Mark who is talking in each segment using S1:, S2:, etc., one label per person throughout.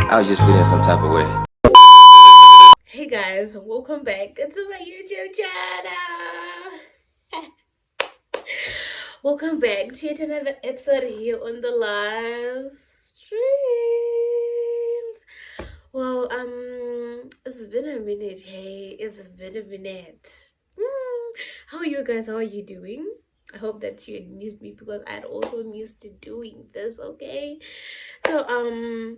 S1: I was just feeling some type of way.
S2: Hey guys, welcome back to my YouTube channel. Welcome back to yet another episode here on the live streams. Well, it's been a minute. Hey, it's been a minute. How are you guys? How are you doing? I hope that you had missed me because I'd also missed doing this. Okay, so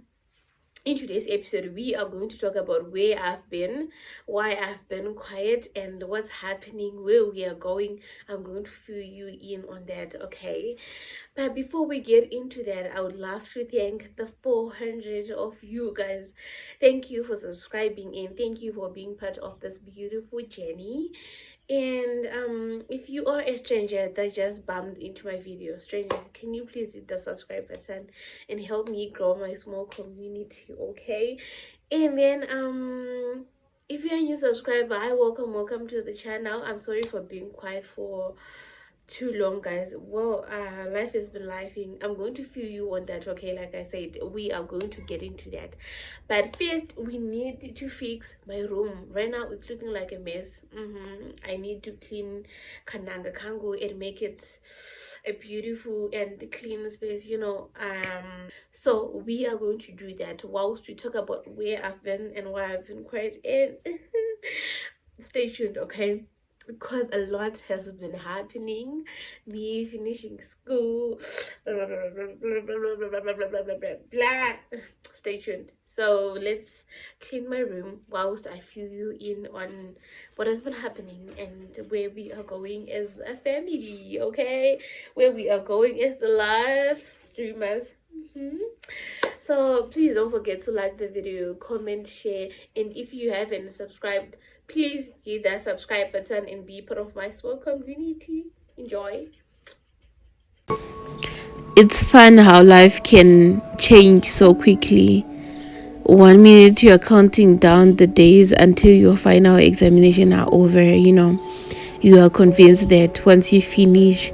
S2: in today's episode we are going to talk about where I've been, why I've been quiet, and what's happening, where we are going. I'm going to fill you in on that, okay? But before we get into that, I would love to thank the 400 of you guys. Thank you for subscribing and thank you for being part of this beautiful journey. And if you are a stranger that just bumped into my video, stranger, can you please hit the subscribe button and help me grow my small community, okay? And then if you're a new subscriber, hi, welcome to the channel. I'm sorry for being quiet for too long, guys. Well, life has been lifing. I'm going to fill you on that, okay? Like I said, we are going to get into that, but first we need to fix my room. Right now it's looking like a mess. I need to clean kananga kango and make it a beautiful and clean space, so we are going to do that whilst we talk about where I've been and why I've been quiet. And stay tuned, okay, because a lot has been happening. Me finishing school, blah, blah. Stay tuned. So let's clean my room whilst I fill you in on what has been happening and where we are going as a family, okay? Where we are going as the live streamers. So please don't forget to like the video, comment, share, and if you haven't subscribed, please hit that subscribe button and be part of my small community. Enjoy.
S3: It's fun how life can change so quickly. 1 minute you're counting down the days until your final examination are over. You are convinced that once you finish,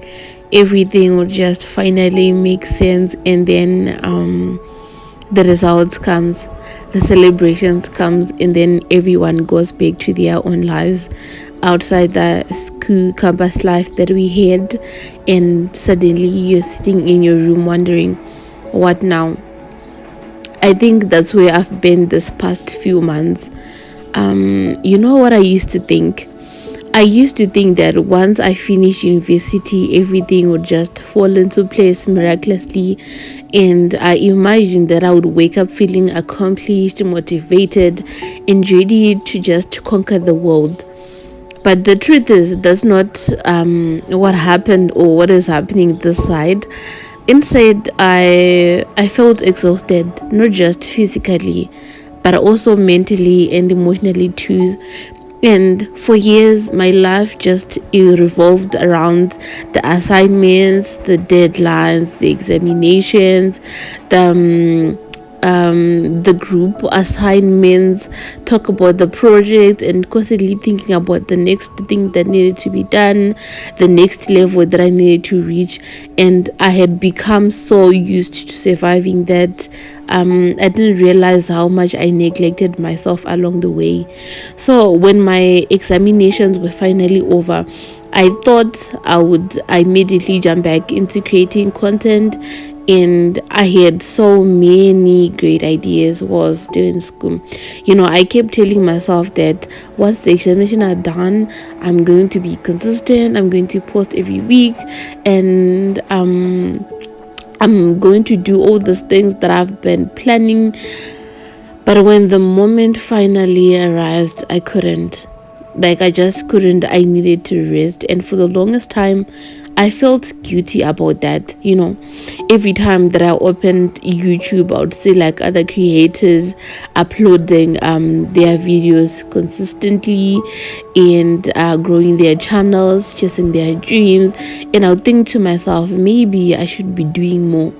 S3: everything will just finally make sense, and then the results comes, the celebrations comes, and then everyone goes back to their own lives outside the school campus life that we had. And suddenly you're sitting in your room wondering, what now? I think that's where I've been this past few months. You know what I used to think? I used to think that once I finish university, everything would just fall into place miraculously. And I imagined that I would wake up feeling accomplished, motivated, and ready to just conquer the world. But the truth is, that's not what happened or what is happening this side. Inside, I felt exhausted, not just physically, but also mentally and emotionally too. And for years, my life just revolved around the assignments, the deadlines, the examinations, the group assignments, talk about the project, and constantly thinking about the next thing that needed to be done, the next level that I needed to reach. And I had become so used to surviving that I didn't realize how much I neglected myself along the way. So when my examinations were finally over, I thought I would immediately jump back into creating content, and I had so many great ideas was doing school. I kept telling myself that once the examination are done, I'm going to be consistent, I'm going to post every week, and I'm going to do all these things that I've been planning. But when the moment finally arrived, I couldn't. I just couldn't. I needed to rest. And for the longest time, I felt guilty about that. Every time that I opened YouTube, I would see other creators uploading their videos consistently and growing their channels, chasing their dreams. And I would think to myself, maybe I should be doing more.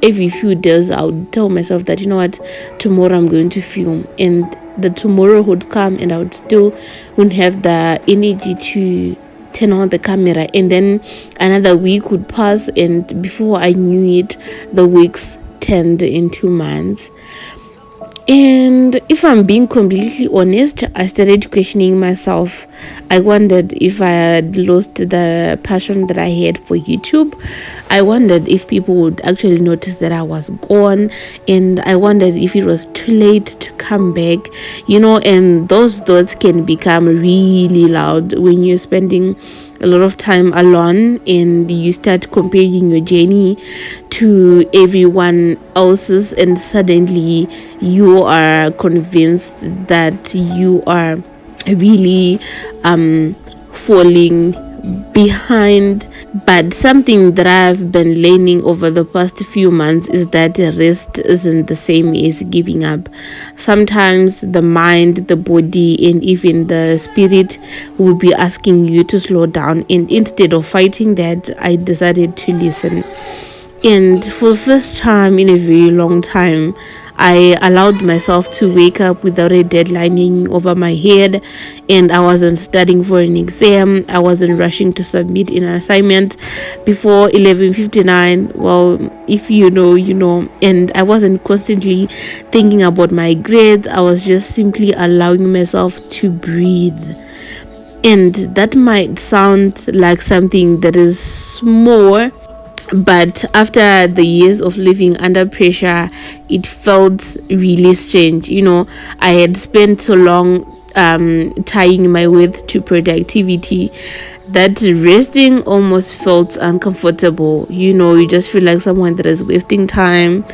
S3: Every few days I would tell myself that, what, tomorrow I'm going to film. And the tomorrow would come and I would still wouldn't have the energy to turn on the camera, and then another week would pass, and before I knew it, the weeks turned into months. And if I'm being completely honest, I started questioning myself. I wondered if I had lost the passion that I had for YouTube. I wondered if people would actually notice that I was gone. And I wondered if it was too late to come back. And those thoughts can become really loud when you're spending a lot of time alone and you start comparing your journey to everyone else's, and suddenly you are convinced that you are really falling behind. But something that I've been learning over the past few months is that rest isn't the same as giving up. Sometimes the mind, the body, and even the spirit will be asking you to slow down, and instead of fighting that, I decided to listen. And for the first time in a very long time, I allowed myself to wake up without a deadline hanging over my head, and I wasn't studying for an exam. I wasn't rushing to submit an assignment before 11:59. Well, if you know, you know. And I wasn't constantly thinking about my grades. I was just simply allowing myself to breathe. And that might sound like something that is small, but after the years of living under pressure, it felt really strange. I had spent so long tying my worth to productivity that resting almost felt uncomfortable. You just feel like someone that is wasting time,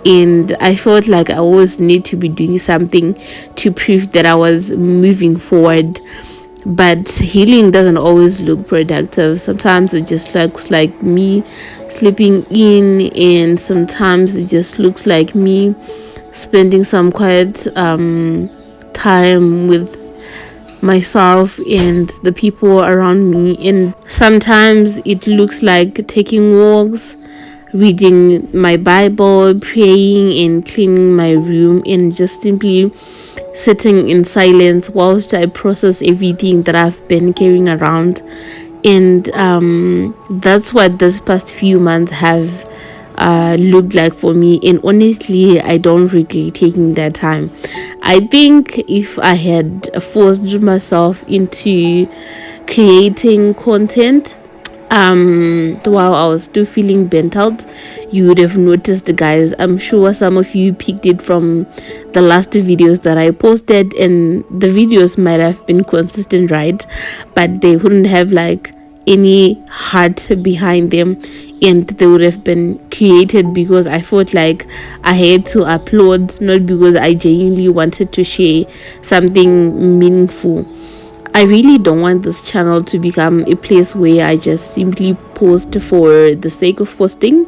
S3: and I felt like I always need to be doing something to prove that I was moving forward. But healing doesn't always look productive. Sometimes it just looks like me sleeping in, and sometimes it just looks like me spending some quiet time with myself and the people around me. And sometimes it looks like taking walks, reading my Bible, praying, and cleaning my room, and just simply sitting in silence whilst I process everything that I've been carrying around. And that's what this past few months have looked like for me. And honestly, I don't regret taking that time. I think if I had forced myself into creating content while I was still feeling bent out, you would have noticed, guys. I'm sure some of you picked it from the last videos that I posted, and the videos might have been consistent, right? But they wouldn't have like any heart behind them, and they would have been created because I felt like I had to upload, not because I genuinely wanted to share something meaningful. I really don't want this channel to become a place where I just simply post for the sake of posting,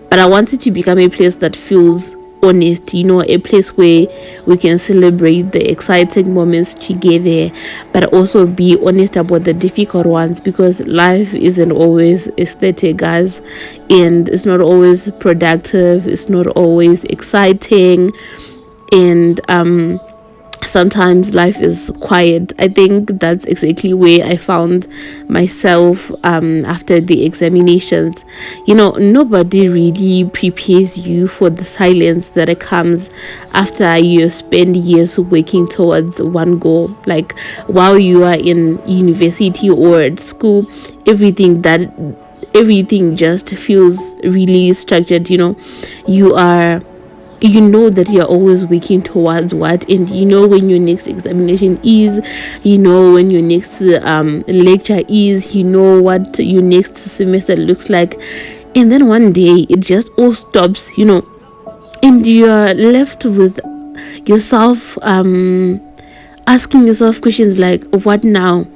S3: but I want it to become a place that feels honest, a place where we can celebrate the exciting moments together, but also be honest about the difficult ones, because life isn't always aesthetic, guys, and it's not always productive, it's not always exciting, and sometimes life is quiet. I think that's exactly where I found myself after the examinations. Nobody really prepares you for the silence that comes after you spend years working towards one goal. Like while you are in university or at school, everything just feels really structured. You know that you're always working towards what, and when your next examination is, when your next lecture is, what your next semester looks like. And then one day it just all stops, and you're left with yourself asking yourself questions like, what now?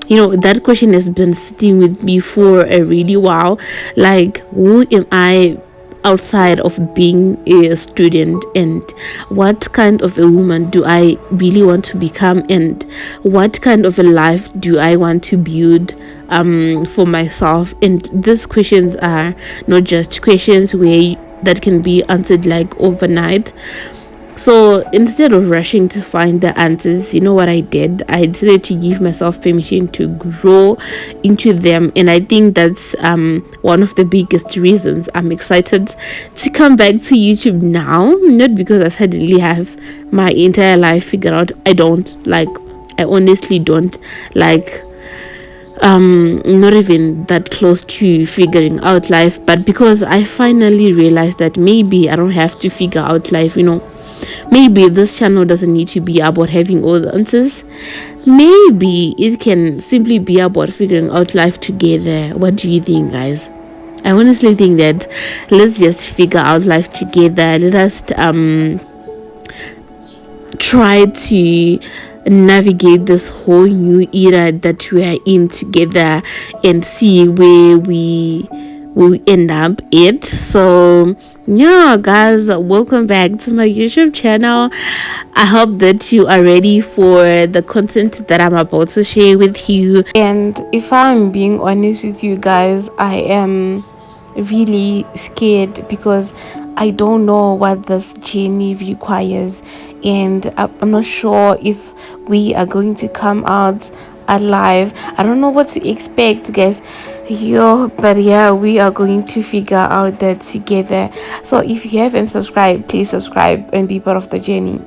S3: That question has been sitting with me for a really while. Like, who am I outside of being a student, and what kind of a woman do I really want to become, and what kind of a life do I want to build for myself? And these questions are not just questions that can be answered like overnight. So instead of rushing to find the answers, you know what I did? I decided to give myself permission to grow into them. And I think that's one of the biggest reasons I'm excited to come back to YouTube now. Not because I suddenly have my entire life figured out. I honestly don't. Not even that close to figuring out life, but because I finally realized that maybe I don't have to figure out life, maybe this channel doesn't need to be about having all the answers. Maybe it can simply be about figuring out life together. What do you think, guys? I honestly think that let's just figure out life together. Let us try to navigate this whole new era that we are in together and see where we will end up it. So yeah, guys, welcome back to my YouTube channel. I hope that you are ready for the content that I'm about to share with you. And if I'm being honest with you guys, I am really scared because I don't know what this journey requires, and I'm not sure if we are going to come out alive. I don't know what to expect, guys. But yeah, we are going to figure out that together. So if you haven't subscribed, please subscribe and be part of the journey.